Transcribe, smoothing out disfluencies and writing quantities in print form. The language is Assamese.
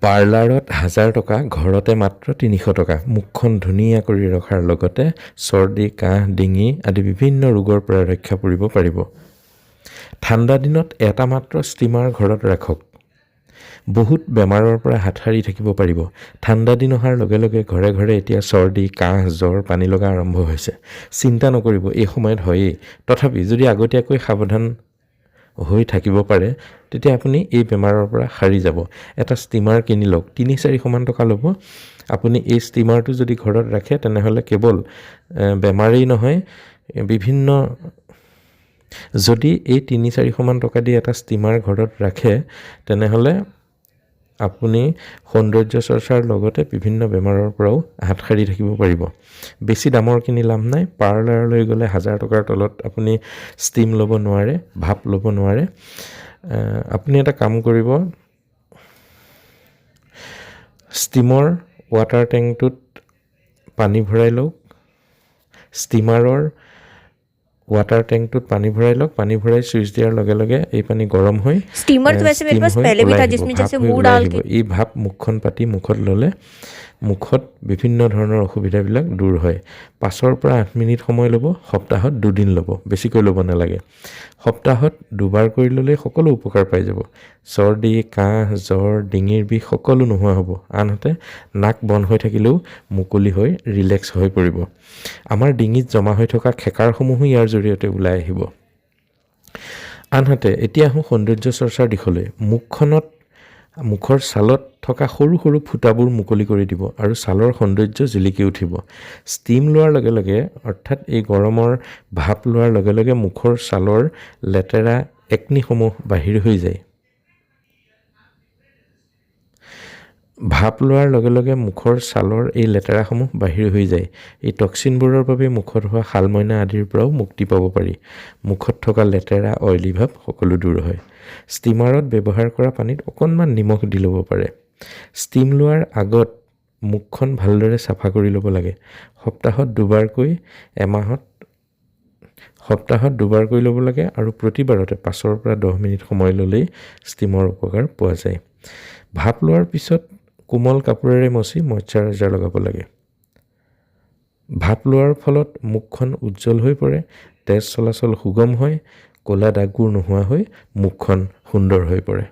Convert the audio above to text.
পাৰ্লাৰত 1000 টকা, ঘৰতে মাত্ৰ 300 টকা। মুখখন ধুনীয়া কৰি ৰখাৰ লগতে চৰ্দি, কাহ, ডিঙি আদি বিভিন্ন ৰোগৰ পৰা ৰক্ষা পৰিব পাৰিব। ঠাণ্ডা দিনত এটা মাত্ৰ ষ্টিমাৰ ঘৰত ৰাখক। বহুত বেমাৰৰ পৰা হাত সাৰি থাকিব পাৰিব। ঠাণ্ডা দিন অহাৰ লগে লগে ঘৰে ঘৰে এতিয়া চৰ্দি, কাহ, জ্বৰ, পানী লগা আৰম্ভ হৈছে। চিন্তা নকৰিব, এই সময়ত হয়েই। তথাপি যদি আগতীয়াকৈ সাৱধান হৈ থাকিব পাৰে তেতিয়া আপুনি এই বেমাৰৰ পৰা সাৰি যাব। এটা ষ্টিমাৰ কিনি লওক, 3-400 মান টকা ল'ব। আপুনি এই ষ্টিমাৰটো যদি ঘৰত ৰাখে তেনেহ'লে কেৱল বেমাৰেই নহয়, বিভিন্ন যদি এই 3-400 মান টকা দি এটা ষ্টিমাৰ ঘৰত ৰাখে তেনেহ'লে আপুনি সৌন্দৰ্য চৰ্চাৰ লগতে বিভিন্ন বেমাৰৰ পৰাও হাত সাৰি থাকিব পাৰিব। বেছি দামৰ কিনি লাভ নাই। পাৰ্লাৰলৈ গ'লে 1000 টকাৰ তলত আপুনি ষ্টিম ল'ব নোৱাৰে, ভাপ ল'ব নোৱাৰে। আপুনি এটা কাম কৰিব, ষ্টিমৰ ৱাটাৰ টেংকটোত পানী ভৰাই লওক। ষ্টিমাৰৰ वाटर टैंक तो पानी भराई लो, पानी भराई स्विच दियार लगे लगे ये पानी गरम होई। स्टीमर तो वैसे मेरे पास पहले भी था जिसमें जैसे मुंह डाल के ये भाप मुखन पाती मुखत लले मुखत विभिन्न धৰণৰ অসুবিধাবিলাক দূৰ হয়। 5 পৰা 8 মিনিট সময় ল'ব, সপ্তাহত 2 দিন ল'ব, বেছিকৈ ল'ব নালাগে। সপ্তাহত 2 বাৰ কৰি ল'লে সকলো উপকাৰ পাই যাব। চৰ্দি, কাহ, জ্বৰ, ডিঙিৰ বিষ সকলো নোহোৱা হ'ব। আনহাতে নাক বন্ধ হৈ থাকিলেও মুকলি হৈ ৰিলেক্স হৈ পৰিব। আমাৰ ডিঙিত জমা হৈ থকা খেকাৰসমূহ ইয়াৰ জৰিয়তে ওলাই আহিব। আনহাতে এতিয়া আহোঁ সৌন্দৰ্য চৰ্চাৰ দিশলৈ। মুখৰ ছালত থকা সৰু সৰু ফুটাবোৰ মুকলি কৰি দিব আৰু ছালৰ সৌন্দৰ্য জিলিকি উঠিব। ষ্টিম লোৱাৰ লগে লগে অৰ্থাৎ এই গৰমৰ ভাপ লোৱাৰ লগে লগে মুখৰ ছালৰ লেতেৰা একনিসমূহ বাহিৰ হৈ যায়। ভাপ লোৱাৰ লগে লগে মুখৰ ছালৰ এই লেতেৰাসমূহ বাহিৰ হৈ যায়। এই টক্সিনবোৰৰ বাবে মুখত হোৱা শালমইনা আদিৰ পৰাও মুক্তি পাব পাৰি। মুখত থকা লেতেৰা অইলি ভাব সকলো দূৰ হয়। ষ্টিমাৰত ব্যৱহাৰ কৰা পানীত অকণমান নিমখ দি ল'ব পাৰে। ষ্টিম লোৱাৰ আগত মুখখন ভালদৰে চাফা কৰি ল'ব লাগে। সপ্তাহত 2 বাৰকৈ ল'ব লাগে আৰু প্ৰতিবাৰতে 5 পৰা 10 মিনিট সময় ল'লেই ষ্টিমৰ উপকাৰ পোৱা যায়। ভাপ লোৱাৰ পিছত কোমল কাপোৰেৰে মচি ময়শ্চাৰাইজাৰ লগাব লাগে। ভাপ লোৱাৰ ফলত মুখখন উজ্জ্বল হৈ পৰে, তেজ চলাচল সুগম হয়, ক'লা দাগবোৰ নোহোৱা হৈ মুখখন সুন্দৰ হৈ পৰে।